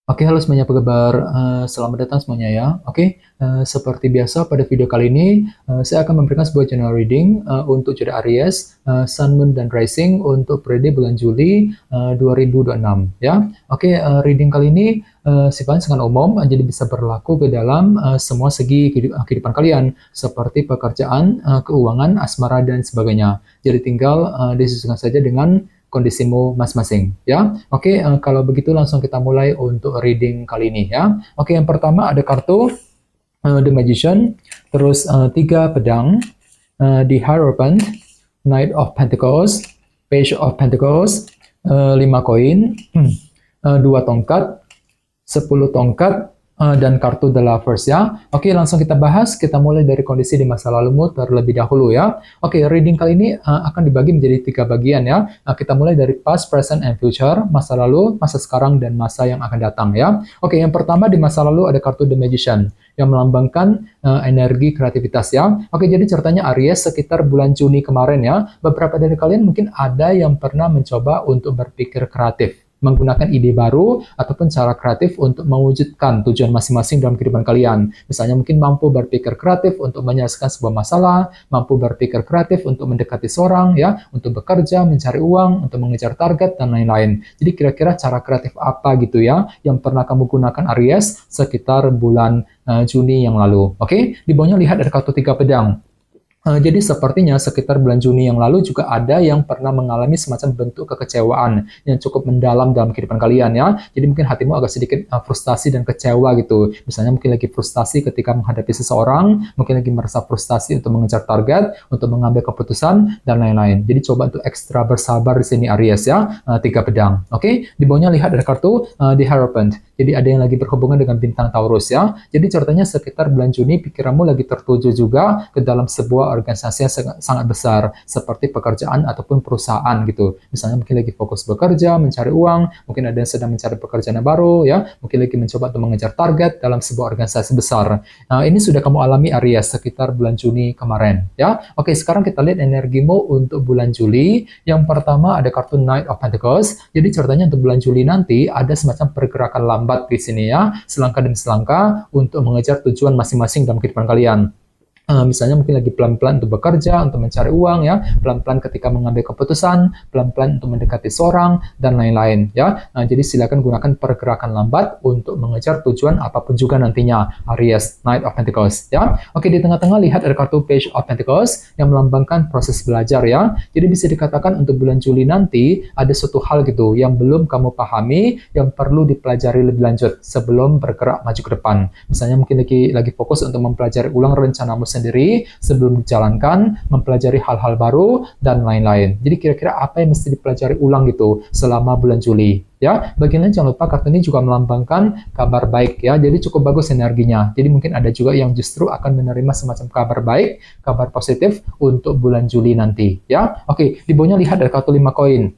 Oke, halo semuanya, apa kabar? Selamat datang semuanya ya. Oke, seperti biasa pada video kali ini, saya akan memberikan sebuah general reading untuk zodiak Aries, Sun, Moon, dan Rising untuk periode bulan Juli 2026 ya. Oke, reading kali ini sifatnya sangat umum, jadi bisa berlaku ke dalam semua segi kehidupan kalian, seperti pekerjaan, keuangan, asmara, dan sebagainya. Jadi tinggal disesuaikan saja dengan kondisimu masing-masing ya. Oke, kalau begitu langsung kita mulai untuk reading kali ini ya. Oke, yang pertama ada kartu The Magician, terus 3 pedang, The Hierophant, Knight of Pentacles, Page of Pentacles, 5 koin, 2 tongkat, 10 tongkat, dan kartu The Lovers ya. Oke, langsung kita bahas. Kita mulai dari kondisi di masa lalumu terlebih dahulu ya. Oke, reading kali ini akan dibagi menjadi 3 bagian ya. Kita mulai dari past, present, and future, masa lalu, masa sekarang, dan masa yang akan datang ya. Oke, yang pertama di masa lalu ada kartu The Magician yang melambangkan energi kreativitas ya. Oke, jadi ceritanya Aries sekitar bulan Juni kemarin ya. Beberapa dari kalian mungkin ada yang pernah mencoba untuk berpikir kreatif, menggunakan ide baru ataupun cara kreatif untuk mewujudkan tujuan masing-masing dalam kehidupan kalian. Misalnya mungkin mampu berpikir kreatif untuk menyelesaikan sebuah masalah, mampu berpikir kreatif untuk mendekati seorang, ya, untuk bekerja, mencari uang, untuk mengejar target, dan lain-lain. Jadi kira-kira cara kreatif apa gitu ya yang pernah kamu gunakan Aries sekitar bulan Juni yang lalu. Oke, di bawahnya lihat ada kartu 3 pedang. Jadi sepertinya sekitar bulan Juni yang lalu juga ada yang pernah mengalami semacam bentuk kekecewaan yang cukup mendalam dalam kehidupan kalian ya. Jadi mungkin hatimu agak sedikit frustasi dan kecewa gitu. Misalnya mungkin lagi frustasi ketika menghadapi seseorang, mungkin lagi merasa frustasi untuk mengejar target, untuk mengambil keputusan, dan lain-lain. Jadi coba untuk ekstra bersabar di sini Aries ya, 3 pedang. Oke, di bawahnya lihat ada kartu The Hierophant. Jadi ada yang lagi berhubungan dengan bintang Taurus ya. Jadi ceritanya sekitar bulan Juni pikiranmu lagi tertuju juga ke dalam sebuah organisasi yang sangat besar seperti pekerjaan ataupun perusahaan gitu. Misalnya mungkin lagi fokus bekerja, mencari uang, mungkin ada yang sedang mencari pekerjaan yang baru ya, mungkin lagi mencoba untuk mengejar target dalam sebuah organisasi besar. Nah, ini sudah kamu alami Aries sekitar bulan Juni kemarin ya. Oke, sekarang kita lihat energimu untuk bulan Juli. Yang pertama ada kartu Knight of Pentacles. Jadi ceritanya untuk bulan Juli nanti ada semacam pergerakan lambat di sini ya, selangkah demi selangkah untuk mengejar tujuan masing-masing dalam kehidupan kalian. Misalnya mungkin lagi pelan-pelan untuk bekerja, untuk mencari uang ya, pelan-pelan ketika mengambil keputusan, pelan-pelan untuk mendekati seorang, dan lain-lain ya. Jadi silakan gunakan pergerakan lambat untuk mengejar tujuan apapun juga nantinya, Aries, Knight of Pentacles ya. Oke, di tengah-tengah lihat ada kartu Page of Pentacles yang melambangkan proses belajar ya. Jadi bisa dikatakan untuk bulan Juli nanti ada suatu hal gitu yang belum kamu pahami, yang perlu dipelajari lebih lanjut sebelum bergerak maju ke depan. Misalnya mungkin lagi fokus untuk mempelajari ulang rencanamu sendiri sebelum dijalankan, mempelajari hal-hal baru, dan lain-lain. Jadi kira-kira apa yang mesti dipelajari ulang gitu selama bulan Juli. Ya, bagian lain jangan lupa kartu ini juga melambangkan kabar baik ya. Jadi cukup bagus energinya. Jadi mungkin ada juga yang justru akan menerima semacam kabar baik, kabar positif untuk bulan Juli nanti ya. Oke, di bawahnya lihat ada kartu 5 koin.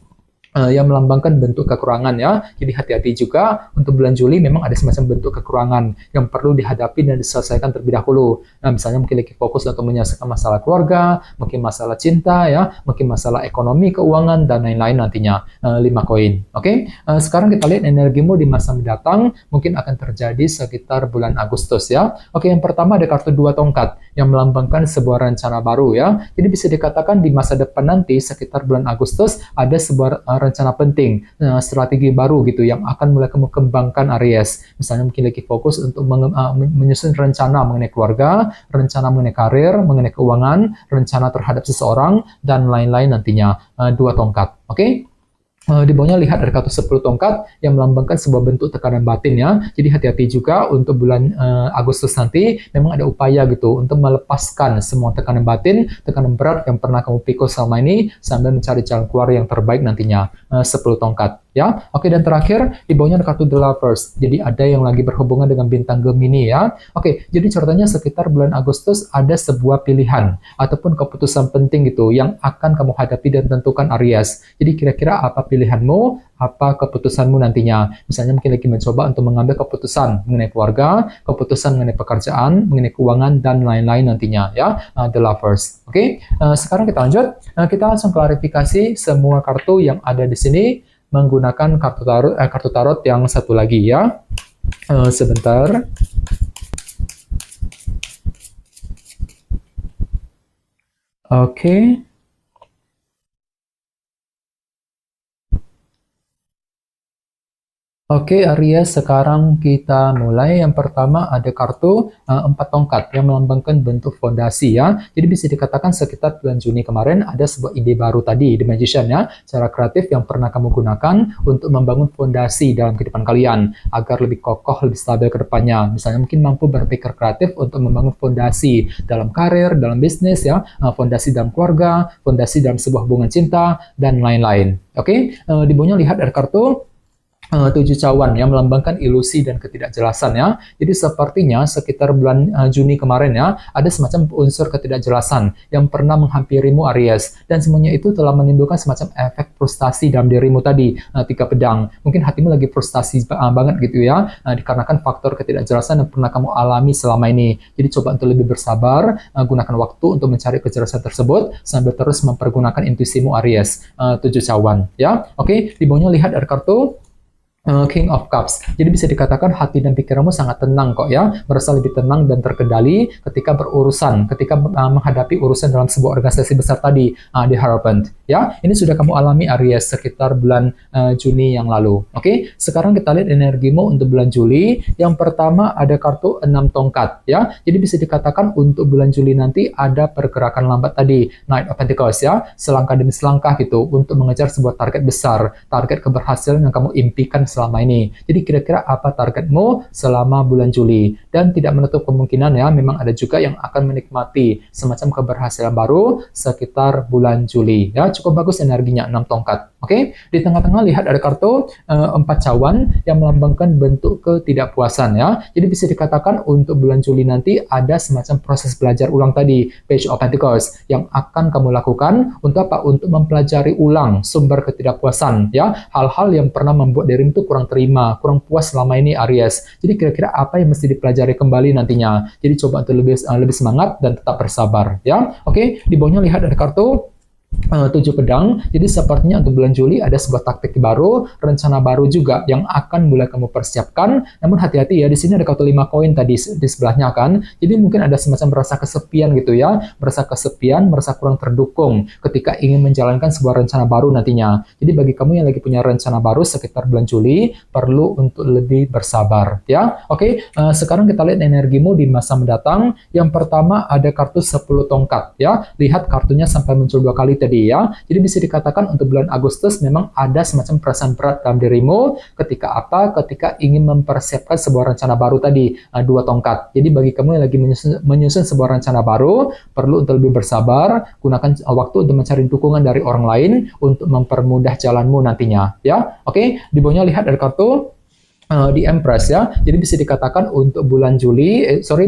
Yang melambangkan bentuk kekurangan ya. Jadi hati-hati juga untuk bulan Juli memang ada semacam bentuk kekurangan yang perlu dihadapi dan diselesaikan terlebih dahulu. Nah, misalnya mungkin lagi fokus untuk menyelesaikan masalah keluarga, mungkin masalah cinta ya, mungkin masalah ekonomi, keuangan, dan lain-lain nantinya. 5 koin. Oke, sekarang kita lihat energimu di masa mendatang mungkin akan terjadi sekitar bulan Agustus ya. Oke, yang pertama ada kartu 2 tongkat yang melambangkan sebuah rencana baru ya. Jadi bisa dikatakan di masa depan nanti sekitar bulan Agustus ada sebuah rencana penting, strategi baru gitu yang akan mulai kamu kembangkan Aries. Misalnya mungkin lagi fokus untuk menyusun rencana mengenai keluarga, rencana mengenai karir, mengenai keuangan, rencana terhadap seseorang, dan lain-lain nantinya. 2 tongkat. Oke? Di bawahnya lihat ada kartu 10 tongkat yang melambangkan sebuah bentuk tekanan batin ya. Jadi hati-hati juga untuk bulan Agustus nanti memang ada upaya gitu untuk melepaskan semua tekanan batin, tekanan berat yang pernah kamu pikul selama ini sambil mencari jalan keluar yang terbaik nantinya. 10 tongkat ya. Oke, dan terakhir di bawahnya ada kartu The Lovers. Jadi ada yang lagi berhubungan dengan bintang Gemini ya. Oke, jadi ceritanya sekitar bulan Agustus ada sebuah pilihan ataupun keputusan penting gitu yang akan kamu hadapi dan tentukan Aries. Jadi kira-kira apa pilihanmu, apa keputusanmu nantinya. Misalnya mungkin lagi mencoba untuk mengambil keputusan mengenai keluarga, keputusan mengenai pekerjaan, mengenai keuangan, dan lain-lain nantinya ya. The Lovers. Oke, sekarang kita lanjut. Kita langsung klarifikasi semua kartu yang ada di sini menggunakan kartu tarot yang satu lagi ya. Sebentar. Oke. Oke, Aries, sekarang kita mulai. Yang pertama ada kartu 4 tongkat yang melambangkan bentuk fondasi ya. Jadi bisa dikatakan sekitar bulan Juni kemarin ada sebuah ide baru tadi, The Magician ya. Cara kreatif yang pernah kamu gunakan untuk membangun fondasi dalam kehidupan kalian agar lebih kokoh, lebih stabil ke depannya. Misalnya mungkin mampu berpikir kreatif untuk membangun fondasi dalam karir, dalam bisnis ya, fondasi dalam keluarga, fondasi dalam sebuah hubungan cinta, dan lain-lain. Oke, di bawahnya lihat ada kartu 7 cawan yang melambangkan ilusi dan ketidakjelasan ya. Jadi sepertinya sekitar bulan Juni kemarin ya, ada semacam unsur ketidakjelasan yang pernah menghampirimu Aries, dan semuanya itu telah menimbulkan semacam efek frustasi dalam dirimu tadi, 3 pedang. Mungkin hatimu lagi frustasi banget gitu ya, dikarenakan faktor ketidakjelasan yang pernah kamu alami selama ini. Jadi coba untuk lebih bersabar, gunakan waktu untuk mencari kejelasan tersebut sambil terus mempergunakan intuisimu Aries. 7 cawan ya. Oke, di bawahnya lihat ada kartu King of Cups. Jadi bisa dikatakan hati dan pikiranmu sangat tenang kok ya, merasa lebih tenang dan terkendali ketika berurusan, ketika menghadapi urusan dalam sebuah organisasi besar tadi, di Hierophant. Ya, ini sudah kamu alami Aries sekitar bulan Juni yang lalu. Oke, sekarang kita lihat energimu untuk bulan Juli. Yang pertama ada kartu 6 tongkat ya. Jadi bisa dikatakan untuk bulan Juli nanti ada pergerakan lambat tadi, Knight of Pentacles ya, selangkah demi selangkah gitu untuk mengejar sebuah target besar, target keberhasilan yang kamu impikan selama ini. Jadi kira-kira apa targetmu selama bulan Juli? Dan tidak menutup kemungkinan ya, memang ada juga yang akan menikmati semacam keberhasilan baru sekitar bulan Juli. Ya, cukup bagus energinya 6 tongkat. Oke, di tengah-tengah lihat ada kartu 4 cawan yang melambangkan bentuk ketidakpuasan ya. Jadi bisa dikatakan untuk bulan Juli nanti ada semacam proses belajar ulang tadi, Page of Pentacles, yang akan kamu lakukan untuk apa? Untuk mempelajari ulang sumber ketidakpuasan ya, hal-hal yang pernah membuat dirimu itu kurang terima, kurang puas selama ini Aries. Jadi kira-kira apa yang mesti dipelajari kembali nantinya. Jadi coba untuk lebih semangat dan tetap bersabar ya. Oke, di bawahnya lihat ada kartu 7 pedang. Jadi sepertinya untuk bulan Juli ada sebuah taktik baru, rencana baru juga yang akan mulai kamu persiapkan. Namun hati-hati ya, di sini ada kartu 5 koin tadi di sebelahnya kan. Jadi mungkin ada semacam merasa kesepian gitu ya, merasa kesepian, merasa kurang terdukung ketika ingin menjalankan sebuah rencana baru nantinya. Jadi bagi kamu yang lagi punya rencana baru sekitar bulan Juli, perlu untuk lebih bersabar ya. Oke, sekarang kita lihat energimu di masa mendatang. Yang pertama ada kartu 10 tongkat ya. Lihat kartunya sampai muncul 2 kali tadi ya. Jadi bisa dikatakan untuk bulan Agustus memang ada semacam perasaan berat dalam dirimu ketika apa? Ketika ingin mempersiapkan sebuah rencana baru tadi, 2 tongkat. Jadi bagi kamu yang lagi menyusun sebuah rencana baru, perlu untuk lebih bersabar, gunakan waktu untuk mencari dukungan dari orang lain untuk mempermudah jalanmu nantinya ya. Oke, di bawahnya lihat ada kartu di Empress ya. Jadi bisa dikatakan untuk bulan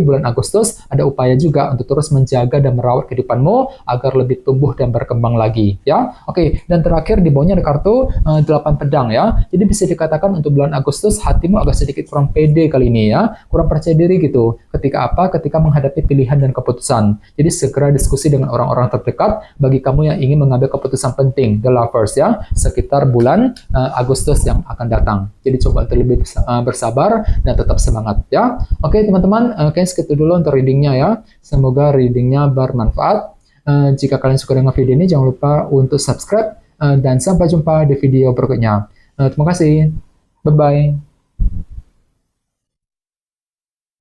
bulan Agustus ada upaya juga untuk terus menjaga dan merawat kehidupanmu agar lebih tumbuh dan berkembang lagi ya. Oke, dan terakhir di bawahnya ada kartu 8 pedang ya. Jadi bisa dikatakan untuk bulan Agustus hatimu agak sedikit kurang pede kali ini ya, kurang percaya diri gitu. Ketika apa? Ketika menghadapi pilihan dan keputusan. Jadi segera diskusi dengan orang-orang terdekat bagi kamu yang ingin mengambil keputusan penting, the lovers ya, sekitar bulan Agustus yang akan datang. Jadi coba terlebih bersabar dan tetap semangat ya. Oke teman-teman, kayaknya segitu dulu untuk readingnya ya. Semoga readingnya bermanfaat. Jika kalian suka dengan video ini, jangan lupa untuk subscribe dan sampai jumpa di video berikutnya. Terima kasih. Bye-bye.